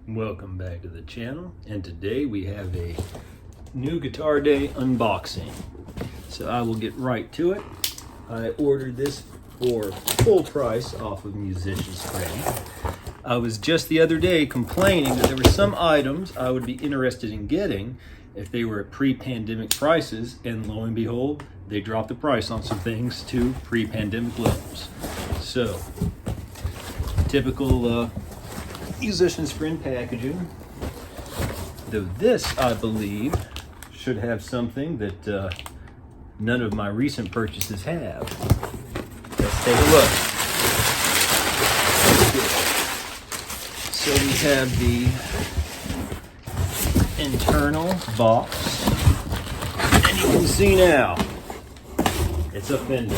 Welcome back to the channel, and today we have a new Guitar Day unboxing. So I will get right to it. I ordered this for full price off of Musician's Friend. I was just the other day complaining that there were some items I would be interested in getting if they were at pre-pandemic prices, and lo and behold, they dropped the price on some things to pre-pandemic levels. So, typical Musician's Friend packaging. Though this, I believe, should have something that none of my recent purchases have. Let's take a look. So we have the internal box, and you can see now, it's a Fender.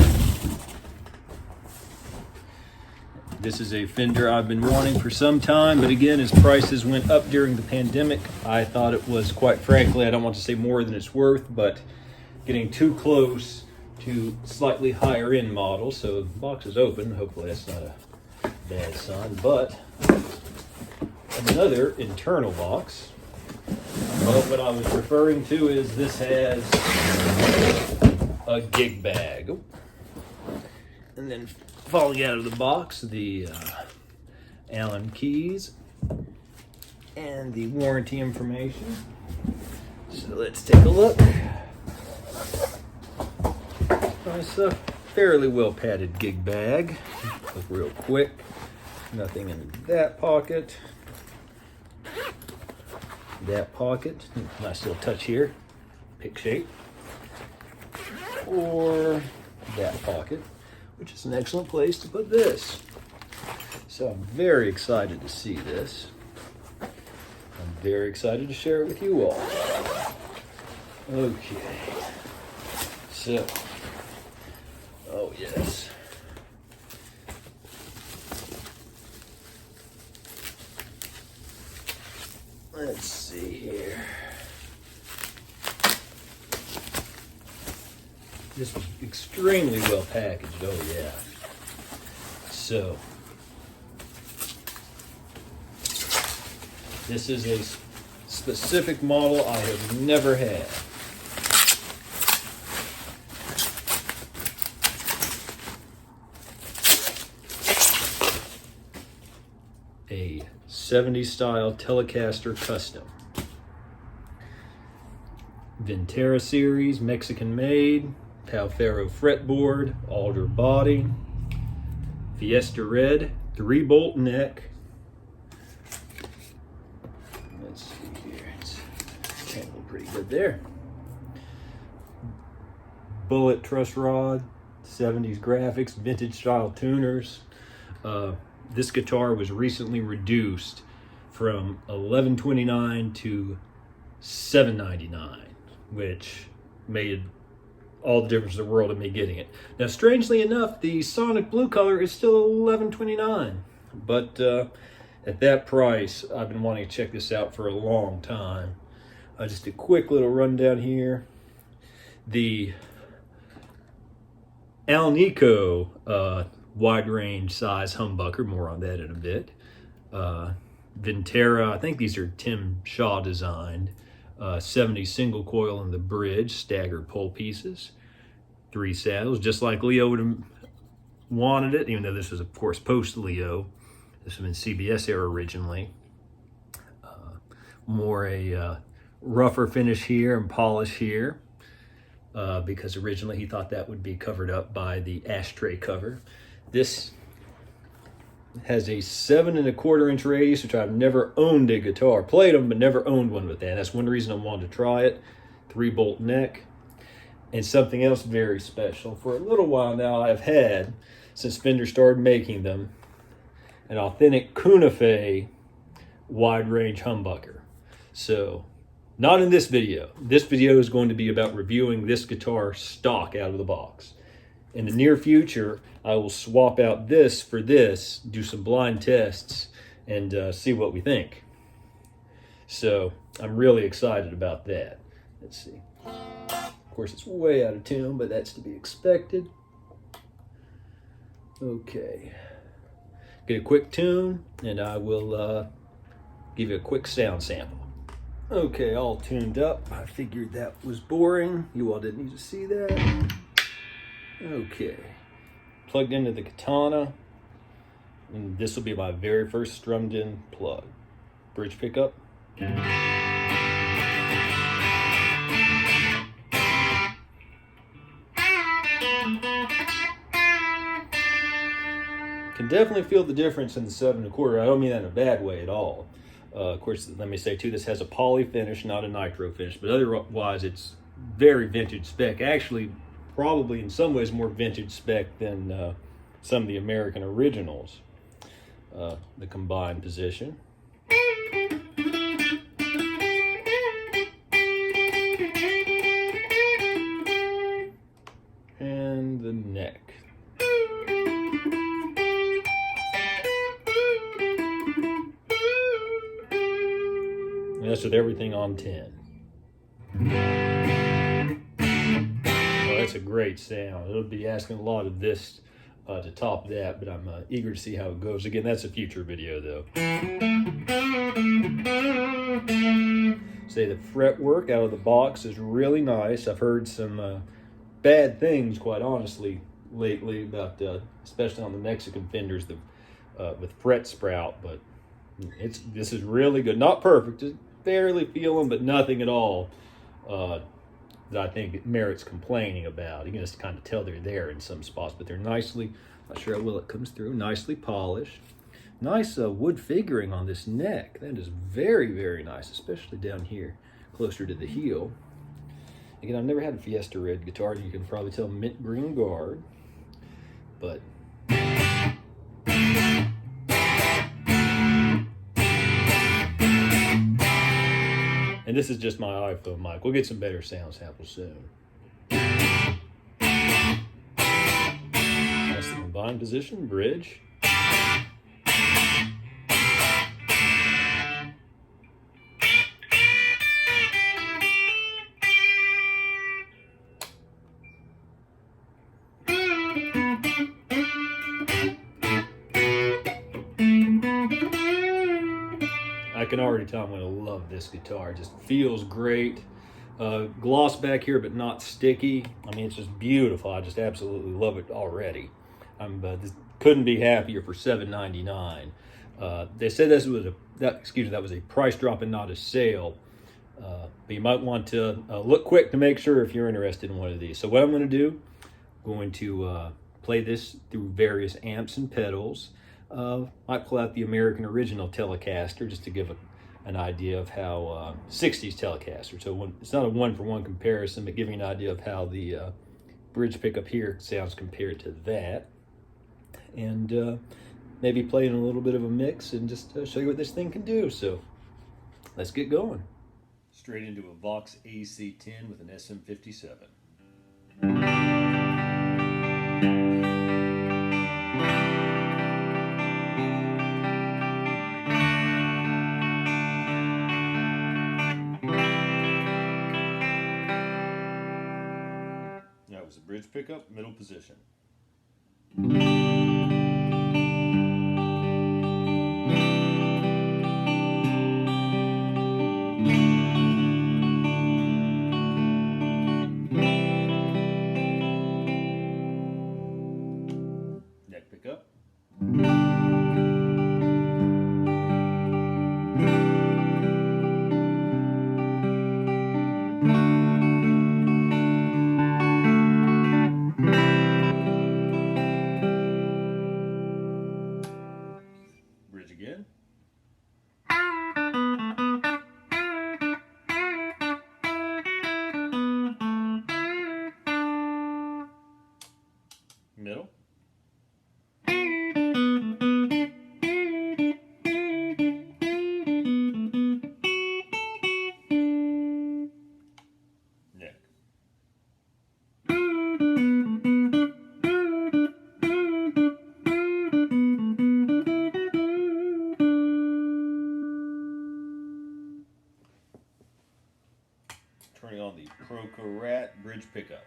This is a Fender I've been wanting for some time, but again, as prices went up during the pandemic, I thought it was, quite frankly, I don't want to say more than it's worth, but getting too close to slightly higher end models. So the box is open. Hopefully that's not a bad sign, but another internal box. But what I was referring to is this has a gig bag. And then falling out of the box, the Allen keys and the warranty information. So let's take a look. It's a fairly well padded gig bag. Look real quick. Nothing in that pocket. That pocket. Nice little touch here. Pick shape. Or that pocket, which is an excellent place to put this. So I'm very excited to see this. I'm very excited to share it with you all. Okay. So, oh yes. Let's see here. This was extremely well packaged, oh yeah. So, this is a specific model I have never had. A 70s style Telecaster Custom. Vintera series, Mexican made. Palfero fretboard, alder body, Fiesta red, 3-bolt neck. Let's see here, it's tangled pretty good there. Bullet truss rod, 70s graphics, vintage style tuners. This guitar was recently reduced from $11.29 to $7.99, which made all the difference in the world of me getting it. Now, strangely enough, the Sonic Blue color is still $11.29, but at that price, I've been wanting to check this out for a long time. Just a quick little rundown here. The Alnico wide range size humbucker, more on that in a bit. Vintera, I think these are Tim Shaw designed. 70 single coil in the bridge, staggered pole pieces, 3 saddles, just like Leo would have wanted it, even though this was, of course, post-Leo. This was in CBS era originally. More a rougher finish here and polish here, because originally he thought that would be covered up by the ashtray cover. This has a 7 1/4 inch radius, which I've never owned a guitar. Played them, but never owned one with that. That's one reason I wanted to try it. 3-bolt neck. And something else very special. For a little while now, I've had, since Fender started making them, an authentic Cuneife wide range humbucker. So, not in this video. This video is going to be about reviewing this guitar stock out of the box. In the near future, I will swap out this for this, do some blind tests, and see what we think. So I'm really excited about that. Let's see. Of course, it's way out of tune, but that's to be expected. Okay. Get a quick tune, and I will give you a quick sound sample. Okay, all tuned up. I figured that was boring. You all didn't need to see that. Okay, plugged into the Katana, and this will be my very first strummed in plug. Bridge pickup. Can definitely feel the difference in the 7 1/4. I don't mean that in a bad way at all. Of course, let me say too, this has a poly finish, not a nitro finish, but otherwise it's very vintage spec. Actually, probably in some ways more vintage spec than some of the American originals. The combined position. And the neck. And that's with everything on 10. Well, that's a great sound. It'll be asking a lot of this to top that, but I'm eager to see how it goes. Again, that's a future video though. Say the fretwork out of the box is really nice. I've heard some bad things, quite honestly, lately about, especially on the Mexican Fenders with fret sprout, but this is really good. Not perfect, just barely feel them, but nothing at all that I think it merits complaining about. You can just kind of tell they're there in some spots, but they're nicely, not sure how well it comes through, nicely polished. Nice wood figuring on this neck. That is very, very nice, especially down here, closer to the heel. Again, I've never had a Fiesta Red guitar. You can probably tell mint green guard, but and this is just my iPhone mic. We'll get some better sound samples soon. That's the combined position, bridge. I can already tell I'm going to love this guitar. It just feels great. Gloss back here, but not sticky. I mean, it's just beautiful. I just absolutely love it already. Just couldn't be happier for $7.99. They said that was a price drop and not a sale. But you might want to look quick to make sure if you're interested in one of these. So what I'm going to do, I'm going to play this through various amps and pedals. Might pull out the American original Telecaster just to give an idea of how 60s Telecaster. So it's not a one-for-one comparison, but giving an idea of how the bridge pickup here sounds compared to that. And maybe play in a little bit of a mix and just show you what this thing can do. So let's get going. Straight into a Vox AC10 with an SM57. That was a bridge pickup, middle position. Neck pickup. Bridge again. Middle. Neck. Turning on the Proco Rat bridge pickup.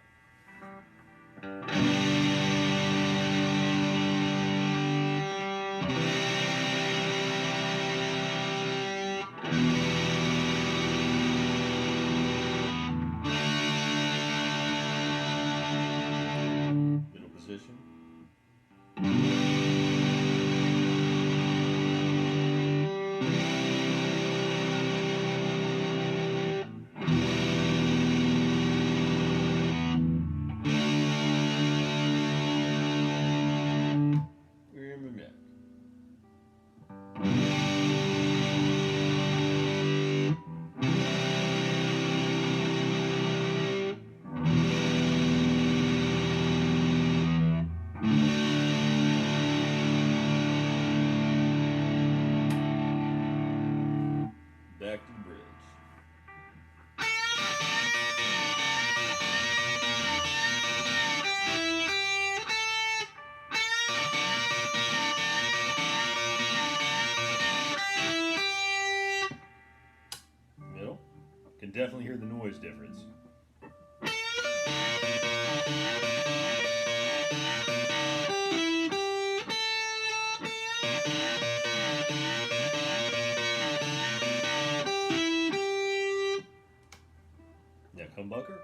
can definitely hear the noise difference. Neck humbucker.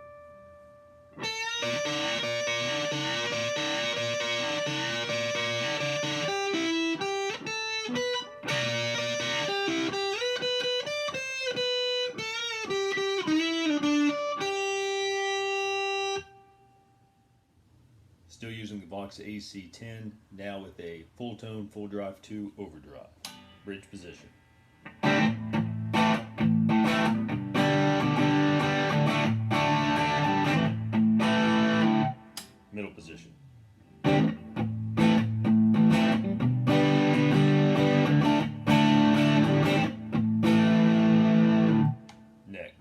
Still using the Vox AC10, now with a full tone, full drive 2 overdrive. Bridge position. Middle position. Neck.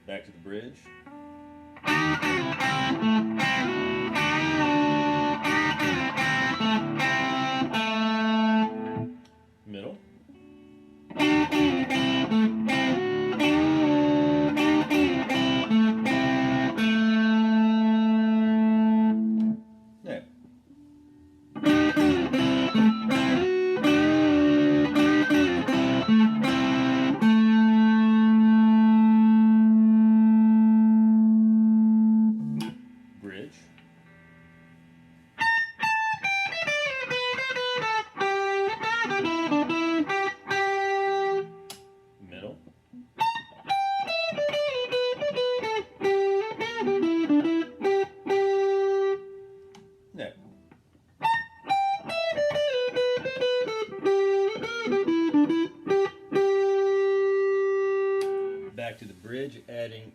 Back to the bridge. Middle. Neck. Bridge. Middle. Neck. Back to the bridge, adding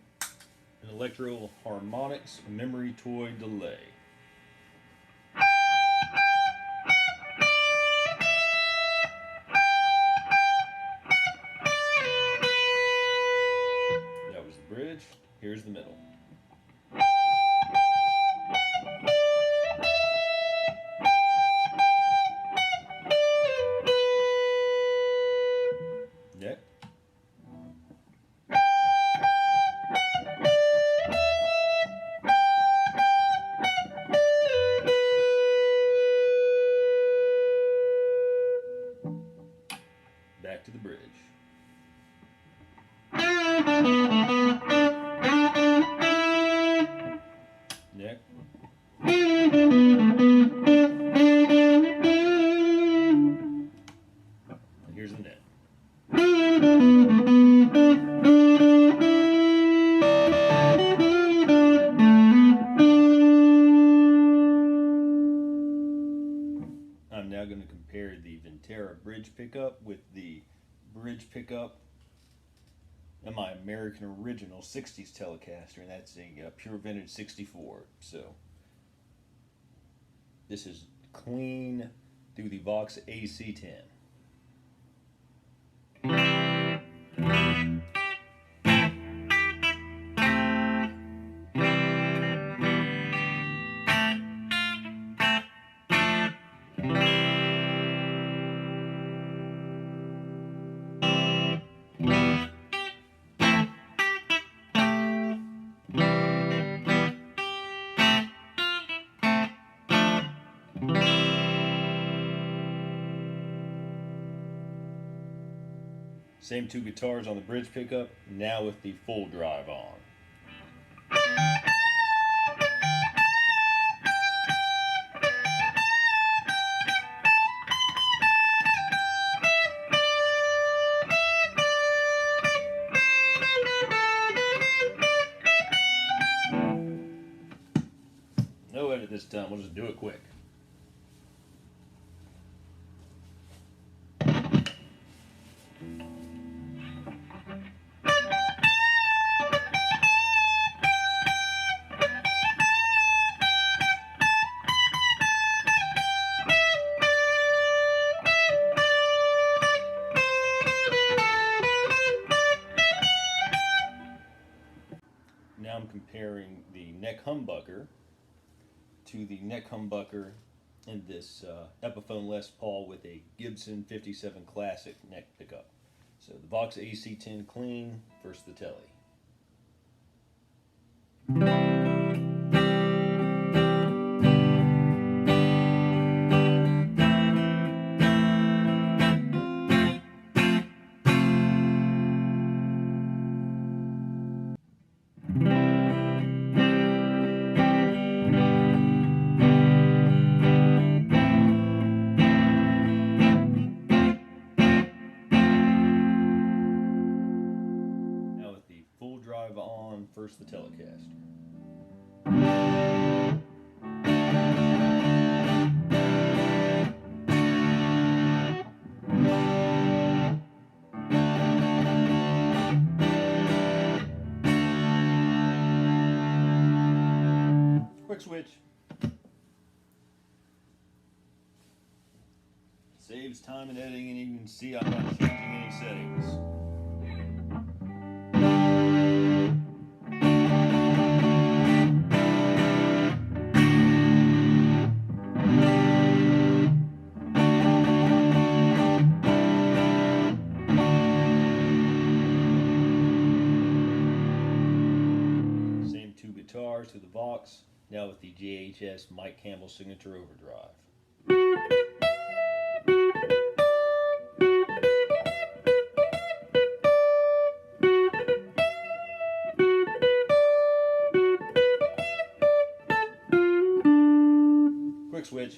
an Electro Harmonics memory toy delay. That was the bridge. Here's the middle. Neck. Back to the bridge. Neck. And here's the neck. I'm now going to compare the Vintera bridge pickup with the bridge pickup and my American original 60s Telecaster, and that's a pure vintage 64. So this is clean through the Vox AC10. Same two guitars on the bridge pickup, now with the full drive on. No edit this time, we'll just do it quick. Now I'm comparing the neck humbucker to the neck humbucker in this Epiphone Les Paul with a Gibson 57 Classic neck pickup. So the Vox AC10 clean versus the Tele. Full drive on, first the Telecaster. Quick switch. Saves time in editing, and you can see I'm not changing any settings. Guitars to the Vox, now with the JHS Mike Campbell Signature Overdrive. Quick switch.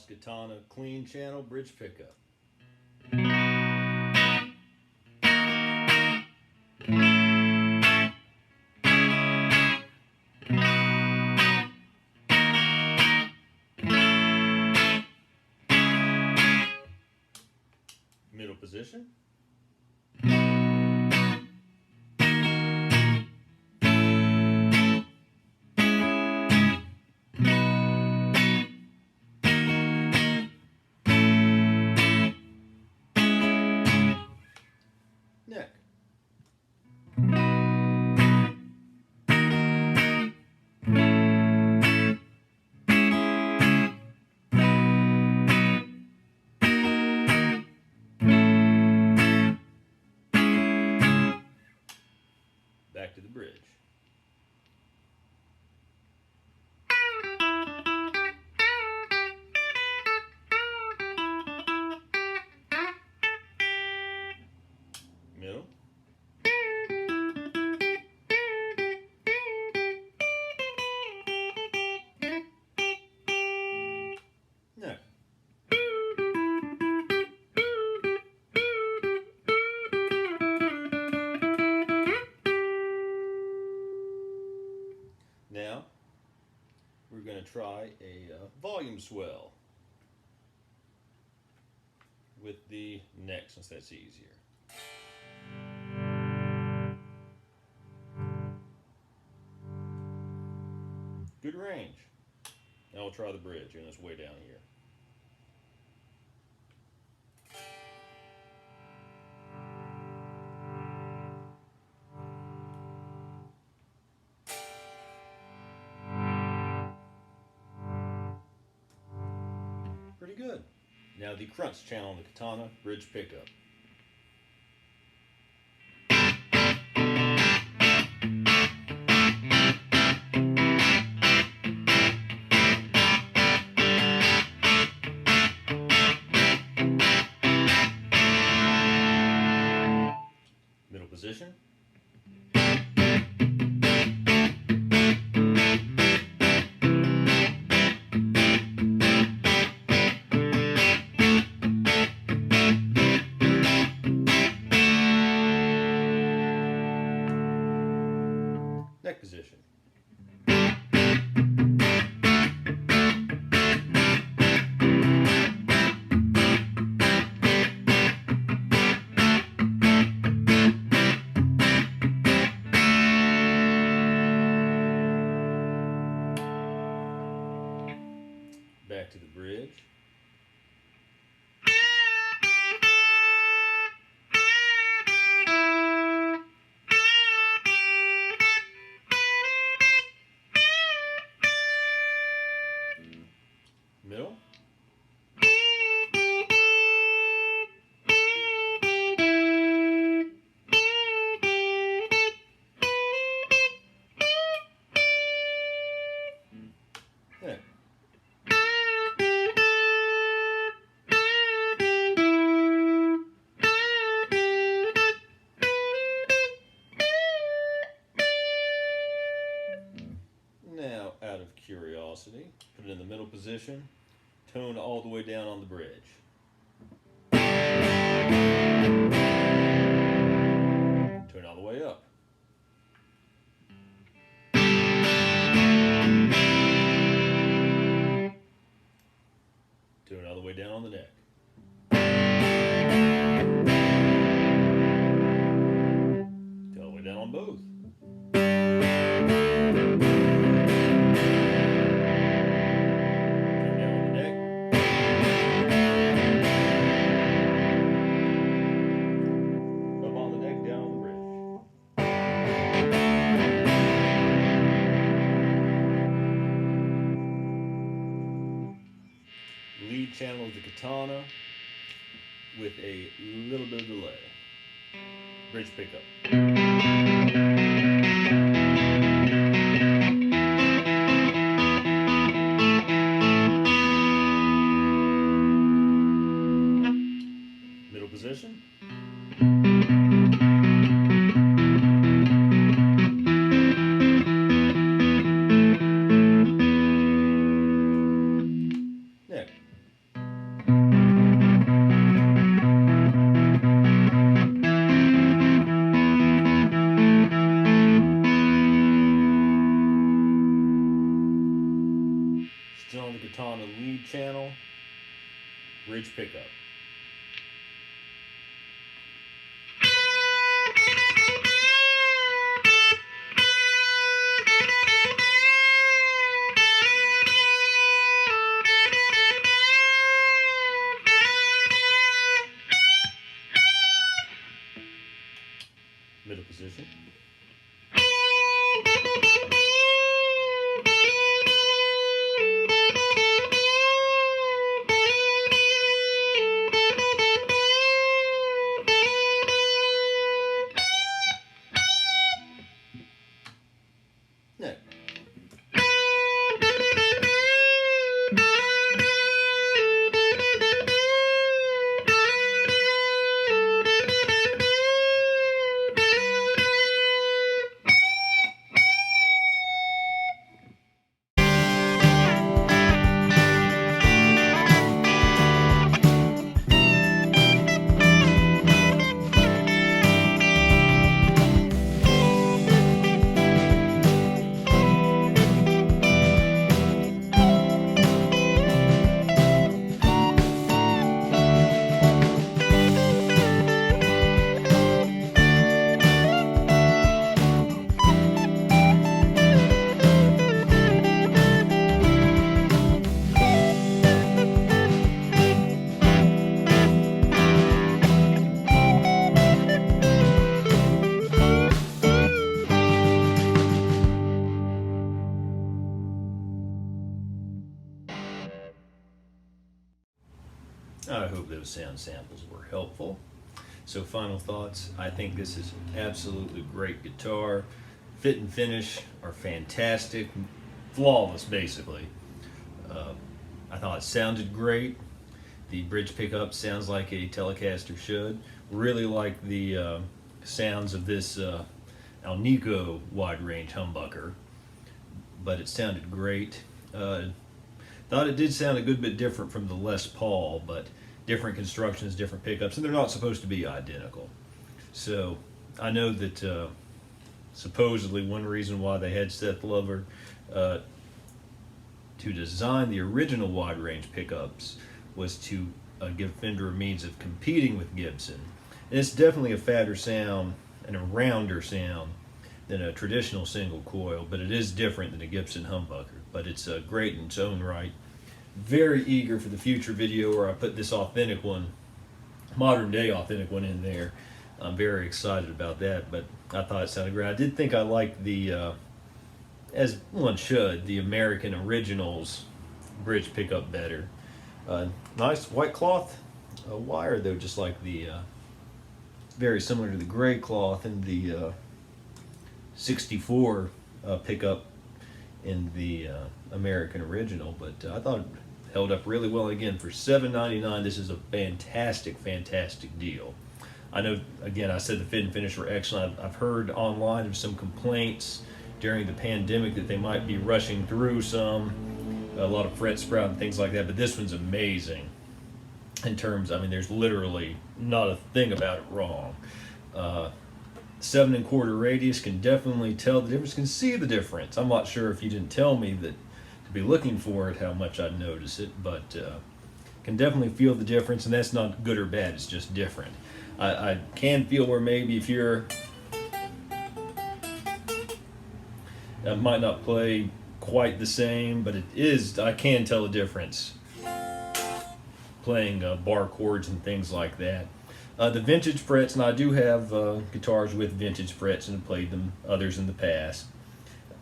Katana clean channel bridge pickup. Middle position. Neck. Back to the bridge. Middle. Neck. Now we're going to try a volume swell with the neck, since that's easier. Good range. Now we'll try the bridge, and it's way down here. Pretty good. Now the crunch channel on the Katana bridge pickup. Middle position. back to the bridge. Middle. There. Now, out of curiosity, put it in the middle position, tone all the way down on the bridge. Turn all the way up. Turn all the way down on the neck. Turn all the way down on both. Lead channel of the katana with a little bit of delay. Bridge pickup. Middle position. Neck. Still on the katana lead channel, bridge pickup. Middle position. Neck. I hope those sound samples were helpful. So final thoughts, I think this is an absolutely great guitar. Fit and finish are fantastic, flawless basically. I thought it sounded great. The bridge pickup sounds like a Telecaster should. Really like the sounds of this Alnico wide range humbucker, but it sounded great. Thought it did sound a good bit different from the Les Paul, but different constructions, different pickups, and they're not supposed to be identical. So I know that supposedly one reason why they had Seth Lover to design the original wide range pickups was to give Fender a means of competing with Gibson. And it's definitely a fatter sound and a rounder sound than a traditional single coil, but it is different than a Gibson humbucker. But it's great in its own right. very eager for the future video where I put this authentic one, modern day authentic one in there. I'm very excited about that, but I thought it sounded great. I did think I liked the, as one should, the American Originals bridge pickup better. Nice white cloth wire though, just like the, very similar to the gray cloth in the 64 pickup in the American Original, but I thought it held up really well. Again, for $7.99, this is a fantastic, fantastic deal. I know, again, I said the fit and finish were excellent. I've heard online of some complaints during the pandemic that they might be rushing through some, a lot of fret sprout and things like that, but this one's amazing in terms, I mean, there's literally not a thing about it wrong. 7 1/4 radius, can definitely tell the difference, can see the difference. I'm not sure if you didn't tell me that to be looking for it, how much I'd notice it, but can definitely feel the difference, and that's not good or bad, it's just different. I can feel where maybe if you're, I might not play quite the same, but it is, I can tell a difference playing bar chords and things like that. The vintage frets, and I do have guitars with vintage frets and have played them, others in the past.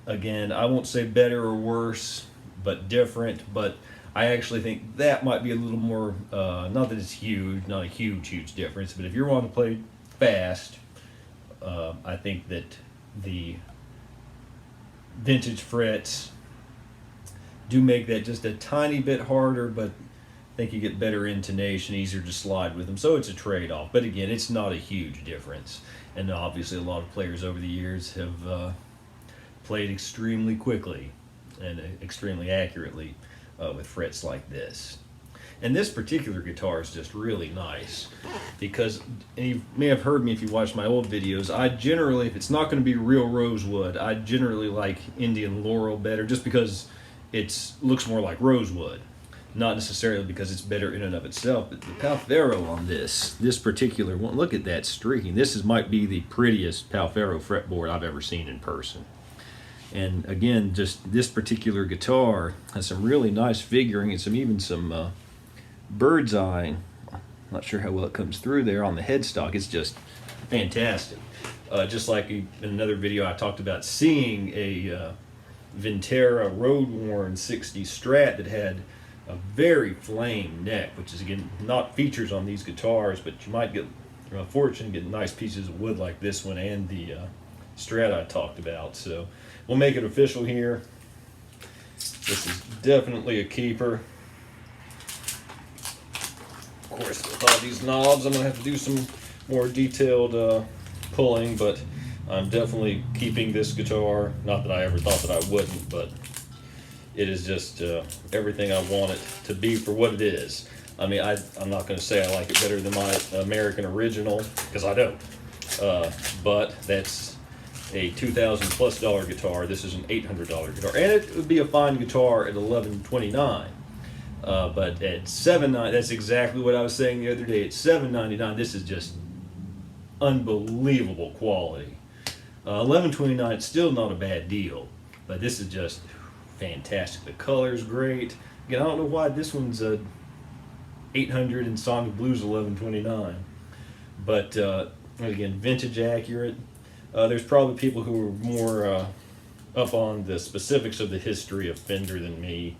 Again, I won't say better or worse, but different, but I actually think that might be a little more, not that it's huge, not a huge difference, but if you're wanting to play fast, I think that the vintage frets do make that just a tiny bit harder, but I think you get better intonation, easier to slide with them, so it's a trade-off. But again, it's not a huge difference, and obviously a lot of players over the years have played extremely quickly and extremely accurately with frets like this. And this particular guitar is just really nice because, and you may have heard me if you watched my old videos, I generally, if it's not going to be real rosewood, I generally like Indian Laurel better just because it looks more like rosewood. Not necessarily because it's better in and of itself, but the Palfero on this particular one, look at that streaking. This might be the prettiest Palfero fretboard I've ever seen in person. And again, just this particular guitar has some really nice figuring and even some bird's eye. Not sure how well it comes through there on the headstock. It's just fantastic. Just like in another video I talked about seeing a Vintera road-worn 60 Strat that had a very flame neck, which is again not features on these guitars, but you might get, fortunate, get nice pieces of wood like this one and the Strat I talked about. So we'll make it official here. This is definitely a keeper. Of course, with all these knobs, I'm gonna have to do some more detailed pulling, but I'm definitely keeping this guitar. Not that I ever thought that I wouldn't, but it is just everything I want it to be for what it is. I mean, I'm not going to say I like it better than my American Original, because I don't. But that's a $2,000+ guitar. This is an $800 guitar. And it would be a fine guitar at $1,129. But at $7.99, that's exactly what I was saying the other day. At $7.99, this is just unbelievable quality. $11.29, it's still not a bad deal, but this is just fantastic. The color's great. Again, I don't know why this one's a 800 and Sonic Blues $11.29, but again, vintage accurate. There's probably people who are more up on the specifics of the history of Fender than me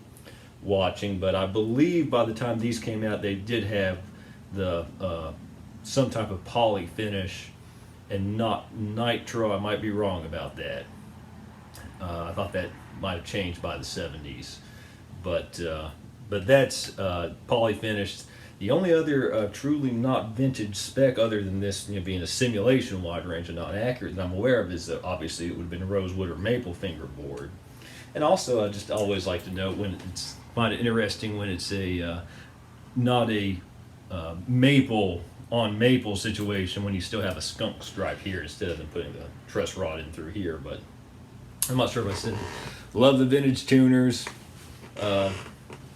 watching, but I believe by the time these came out, they did have the some type of poly finish and not nitro. I might be wrong about that. I thought that might have changed by the 70s, but that's poly finished. The only other truly not vintage spec other than this, being a simulation wide range and not accurate that I'm aware of, is that obviously it would have been a rosewood or maple fingerboard. And also, I just always like to note when find it interesting when it's a not a maple on maple situation, when you still have a skunk stripe here instead of them putting the truss rod in through here. But I'm not sure if I said it. Love the vintage tuners.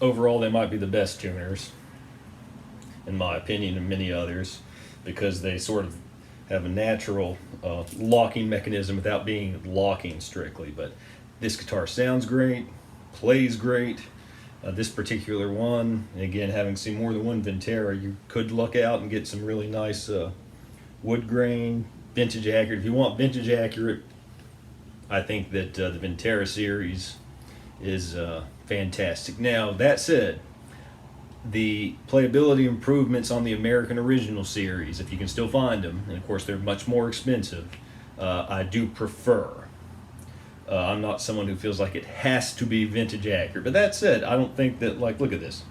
Overall, they might be the best tuners, in my opinion, and many others, because they sort of have a natural locking mechanism without being locking strictly. But this guitar sounds great, plays great, This particular one, and again, having seen more than one Vintera, you could luck out and get some really nice wood grain, vintage accurate. If you want vintage accurate, I think that the Vintera series is fantastic. Now, that said, the playability improvements on the American Original series, if you can still find them, and of course they're much more expensive, I do prefer. I'm not someone who feels like it has to be vintage accurate. But that said, I don't think that, like, look at this.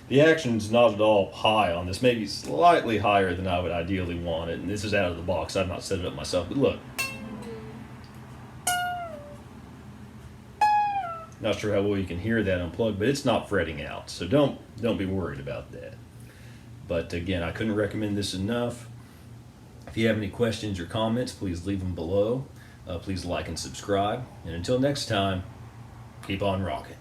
The action's not at all high on this, maybe slightly higher than I would ideally want it. And this is out of the box, I've not set it up myself, but look. Not sure how well you can hear that unplugged, but it's not fretting out. So don't be worried about that. But again, I couldn't recommend this enough. If you have any questions or comments, please leave them below. Please like and subscribe. And until next time, keep on rocking.